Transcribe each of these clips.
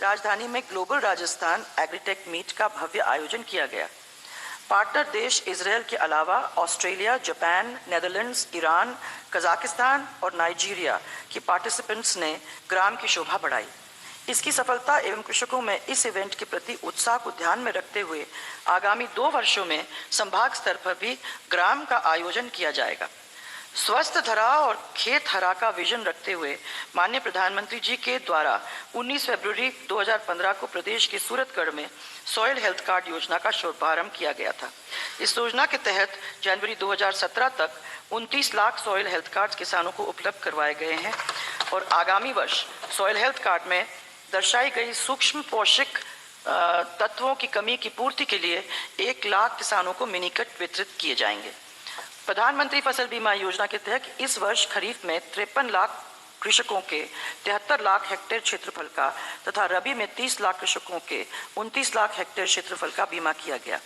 राजधानी में global Rajasthan agritech meet का भव्य आयोजन किया गया। पार्टनर देश इजरायल के अलावा Australia, Japan, Netherlands, Iran, Kazakhstan और नाइजीरिया की पार्टिसिपेंट्स ने ग्राम की शोभा बढ़ाई। इसकी सफलता एवं कृषकों में इस इवेंट के प्रति उत्साह को ध्यान में रखते हुए आगामी 2 वर्षों में संभाग स्तर पर भी ग्राम का आयोजन किया जाएगा। स्वस्थ धरा और खेत हरा का विजन रखते हुए माननीय प्रधानमंत्री जी के द्वारा 19 फरवरी 2015 को प्रदेश के सूरतगढ़ में सॉइल हेल्थ कार्ड योजना का शुभारंभ किया गया था। इस योजना के तहत जनवरी 2017 तक 29 लाख सॉइल हेल्थ कार्ड किसानों को उपलब्ध करवाए गए हैं और आगामी वर्ष सॉइल हेल्थ कार्ड में दर्शाई गई सूक्ष्म पोषक तत्वों की कमी की पूर्ति के लिए 1 लाख किसानों को मिनी किट वितरित किए जाएंगे। प्रधानमंत्री फसल बीमा योजना के तहत इस वर्ष खरीफ में 53 लाख कृषकों के 73 लाख हेक्टेयर क्षेत्रफल का तथा रबी में 30 लाख कृषकों के 29 लाख हेक्टेयर क्षेत्रफल का बीमा किया गया।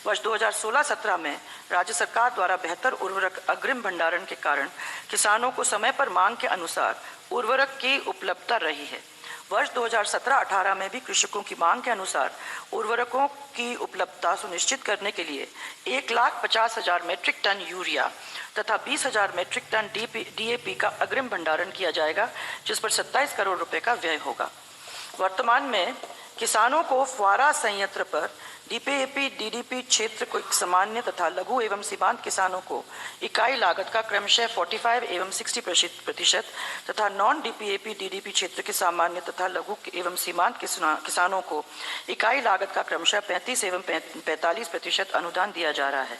वर्ष 2016-17 में राज्य सरकार द्वारा बेहतर उर्वरक अग्रिम भंडारण के कारण किसानों को समय पर मांग के अनुसार उर्वरक की उपलब्धता रही है। वर्ष 2017-18 में भी कृषकों की मांग के अनुसार उर्वरकों की उपलब्धता सुनिश्चित करने के लिए 1,50,000 मीट्रिक टन यूरिया तथा 20,000 मीट्रिक टन DAP का अग्रिम भंडारण किया जाएगा, जिस पर 27 करोड़ रुपए का व्यय होगा। वर्तमान में किसानों को फुआरा संयंत्र पर DAP DDP क्षेत्र को सामान्य तथा लघु एवं सीमांत किसानों को इकाई लागत का क्रमशः 45 एवं 60% तथा नॉन DAP DDP क्षेत्र के सामान्य तथा लघु एवं सीमांत किसानों को इकाई लागत का क्रमशः 35 एवं 45% अनुदान दिया जा रहा है,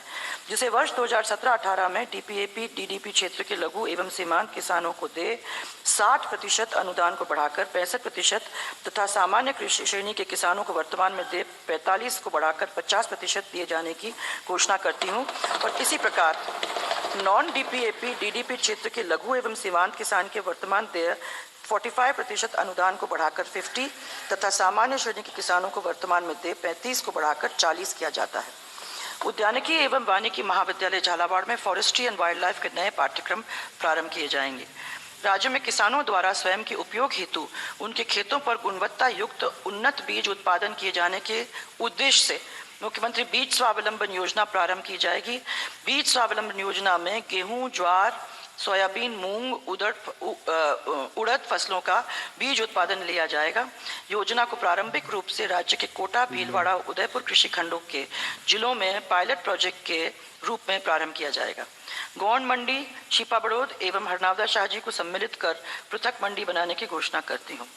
जिसे वर्ष 2017-18 में DAP DDP क्षेत्र के लघु एवं सीमांत किसानों को दे 60% अनुदान को बढ़ाकर 65% तथा सामान्य कृषि श्रेणी के किसानों को वर्तमान में दे 45 को बढ़ाकर 50% दिए जाने की घोषणा करती हूं। और इसी प्रकार नॉन DAP DDP क्षेत्र के लघु एवं सीमांत किसान के वर्तमान देय 45% अनुदान को बढ़ाकर 50 तथा सामान्य श्रेणी के किसानों को वर्तमान में दे 35 को बढ़ाकर 40 किया जाता है। उद्यानिकी एवं वानिकी महाविद्यालय झालावाड़ में फॉरेस्ट्री एंड वाइल्ड लाइफ के नए पाठ्यक्रम प्रारंभ किए जाएंगे। राज्य में किसानों द्वारा स्वयं के उपयोग हेतु उनके खेतों पर गुणवत्ता युक्त उन्नत बीज उत्पादन किए जाने के उद्देश्य से मुख्यमंत्री बीज स्वावलंबन योजना प्रारंभ की जाएगी। बीज स्वावलंबन योजना में गेहूं, ज्वार, सोयाबीन, मूंग, उड़द फसलों का बीज उत्पादन लिया जाएगा। योजना को प्रारंभिक रूप से राज्य के कोटा, भीलवाड़ा, उदयपुर कृषि खंडों के जिलों में पायलट प्रोजेक्ट के रूप में प्रारंभ किया जाएगा। गौंड मंडी, छिपाबड़ोद एवं हरनावदा शाहजी को सम्मिलित कर पृथक मंडी बनाने की घोषणा करती हूँ।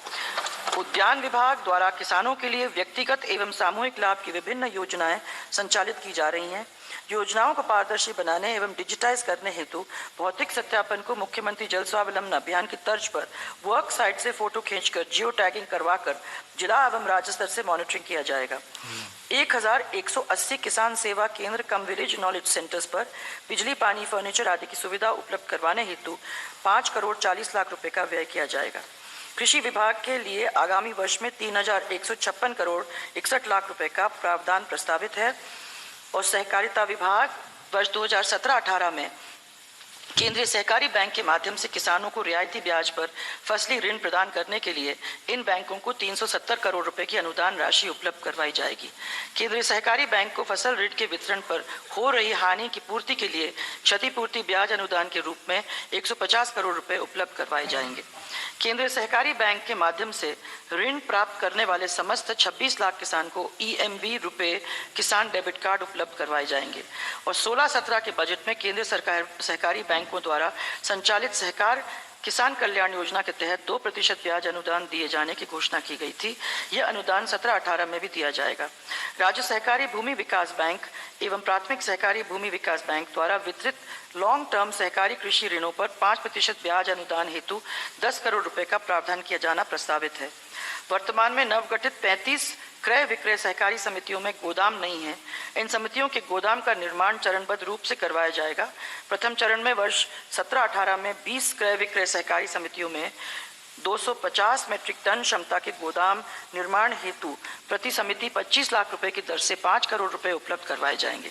उद्यान विभाग द्वारा किसानों के लिए व्यक्तिगत एवं सामूहिक लाभ की विभिन्न योजनाएं संचालित की जा रही हैं। योजनाओं को पारदर्शी बनाने एवं डिजिटाइज करने हेतु भौतिक सत्यापन को मुख्यमंत्री जल स्वावलंबन अभियान की तर्ज पर वर्क साइट से फोटो खींचकर जियो टैगिंग करवाकर जिला एवं राज्य स्तर से मॉनिटरिंग किया जाएगा। 1180 किसान सेवा केंद्र कम विलेज नॉलेज सेंटर्स पर बिजली, पानी, फर्नीचर आदि की सुविधा उपलब्ध करवाने हेतु 5 करोड़ 40 लाख रुपए का व्यय किया जाएगा। कृषि विभाग के लिए आगामी वर्ष में 3,156 करोड़ 61 लाख रुपए का प्रावधान प्रस्तावित है और सहकारिता विभाग वर्ष 2017-18 में केंद्रीय सहकारी बैंक के माध्यम से किसानों को रियायती ब्याज पर फसली ऋण प्रदान करने के लिए इन बैंकों को 370 करोड़ रुपए की अनुदान राशि उपलब्ध करवाई जाएगी। केंद्रीय सहकारी बैंक को फसल ऋण के वितरण पर हो रही हानि की पूर्ति के लिए क्षतिपूर्ति ब्याज अनुदान के रूप में 150 करोड़ रुपए उपलब्ध करवाए जाएंगे। केंद्रीय सहकारी बैंक के माध्यम से ऋण प्राप्त करने वाले समस्त 26 लाख किसान को EMV रुपए किसान डेबिट कार्ड उपलब्ध करवाए जाएंगे और 16-17 के बजट में केंद्रीय सरकार सहकारी बैंकों द्वारा संचालित सहकार किसान कल्याण योजना के तहत 2% ब्याज अनुदान दिए जाने की घोषणा की गई थी। यह अनुदान 17-18 में भी दिया जाएगा। राज्य सहकारी भूमि विकास बैंक एवं प्राथमिक सहकारी भूमि विकास बैंक द्वारा वितरित लॉन्ग टर्म सहकारी कृषि ऋणों पर 5% ब्याज अनुदान हेतु 10 करोड़ रुपए का प्रावधान किया जाना प्रस्तावित है। वर्तमान में नवगठित 35 क्रय विक्रय सहकारी समितियों में गोदाम नहीं है। इन समितियों के गोदाम का निर्माण चरणबद्ध रूप से करवाया जाएगा। प्रथम चरण में वर्ष 17-18 में 20 क्रय विक्रय सहकारी समितियों में 250 मीट्रिक टन क्षमता के गोदाम निर्माण हेतु प्रति समिति 25 लाख रुपए की दर से 5 करोड़ रुपए उपलब्ध करवाए जाएंगे।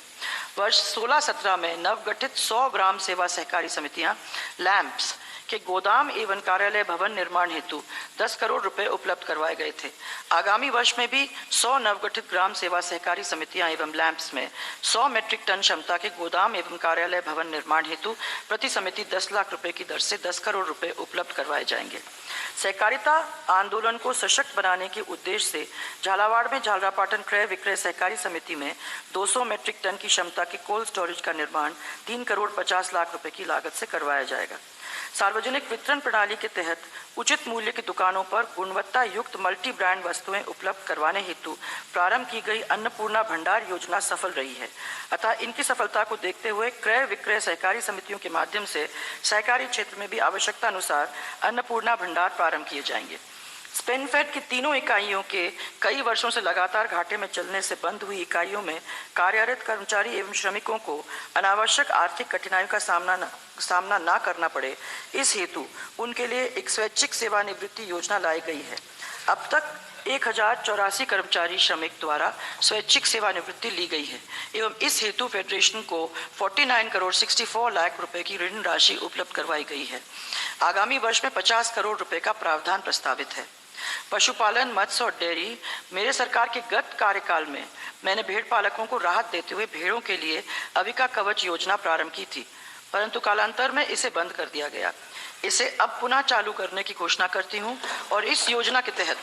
वर्ष 16-17 में नवगठित 100 ग्राम सेवा सहकारी समितियां लैंप्स के गोदाम एवं कार्यालय भवन निर्माण हेतु 10 करोड़ रुपए उपलब्ध करवाए गए थे। आगामी वर्ष में भी 100 नवगठित ग्राम सेवा सहकारी समितियां एवं लैंप्स में 100 मीट्रिक टन क्षमता के गोदाम एवं कार्यालय भवन निर्माण हेतु प्रति समिति 10 लाख रुपए की दर से 10 करोड़ रुपए उपलब्ध करवाए जाएंगे। सहकारिता आंदोलन को सशक्त बनाने के उद्देश्य से झालावाड़ में झालरापाटन क्रय विक्रय सहकारी समिति में 200 मीट्रिक टन की क्षमता के कोल्ड स्टोरेज का निर्माण 3 करोड़ 50 लाख रुपए की लागत से करवाया जाएगा। सार्वजनिक वितरण प्रणाली के तहत उचित मूल्य की दुकानों पर गुणवत्ता युक्त मल्टी ब्रांड वस्तुएं उपलब्ध करवाने हेतु प्रारंभ की गई अन्नपूर्णा भंडार योजना सफल रही है। अतः इनकी सफलता को देखते हुए क्रय विक्रय सहकारी समितियों के माध्यम से सहकारी क्षेत्र में भी आवश्यकता अनुसार अन्नपूर्णा भंडार प्रारंभ किए जाएंगे। स्पेनफेड की तीनों इकाइयों के कई वर्षों से लगातार घाटे में चलने से बंद हुई इकाइयों में कार्यरत कर्मचारी एवं श्रमिकों को अनावश्यक आर्थिक कठिनाइयों का सामना न करना पड़े, इस हेतु उनके लिए एक स्वैच्छिक सेवानिवृत्ति योजना लाई गई है। अब तक 1084 कर्मचारी श्रमिक द्वारा स्वैच्छिक सेवानिवृत्ति ली गई है एवं इस हेतु फेडरेशन को 49 करोड़ 64 लाख रुपए की ऋण राशि उपलब्ध करवाई गई है। आगामी वर्ष में 50 करोड़ रुपए का प्रावधान प्रस्तावित है। पशुपालन, मत्स्य और डेयरी, मेरे सरकार के गत कार्यकाल में मैंने भेड़ पालकों को राहत देते हुए भेड़ों के लिए अविका कवच योजना प्रारंभ की थी, परंतु कालांतर में इसे बंद कर दिया गया। इसे अब पुनः चालू करने की घोषणा करती हूं और इस योजना के तहत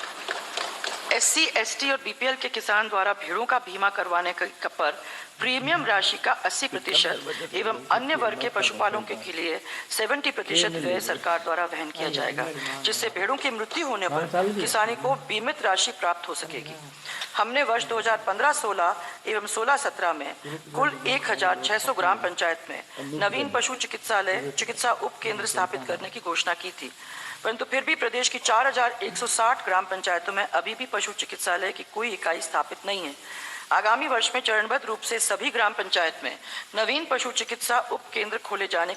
SC, ST और BPL के किसान द्वारा भेड़ों का बीमा करवाने पर प्रीमियम राशि का 80% एवं अन्य वर्ग के पशुपालकों के लिए 70% व्यय सरकार द्वारा वहन किया जाएगा, जिससे भेड़ों की मृत्यु होने पर किसानी को बीमित राशि प्राप्त हो सकेगी। हमने वर्ष 2015-16 एवं 16-17 में कुल 1600 ग्राम पंचायत में नवीन पशु चिकित्सा उप केंद्र स्थापित करने की घोषणा की थी, परंतु फिर भी प्रदेश की 4160 ग्राम पंचायतों में अभी भी पशु चिकित्सालय की कोई इकाई स्थापित नहीं है। आगामी वर्ष में चरणबद्ध रूप से सभी ग्राम पंचायत में नवीन पशु चिकित्सा उप केंद्र खोले जाने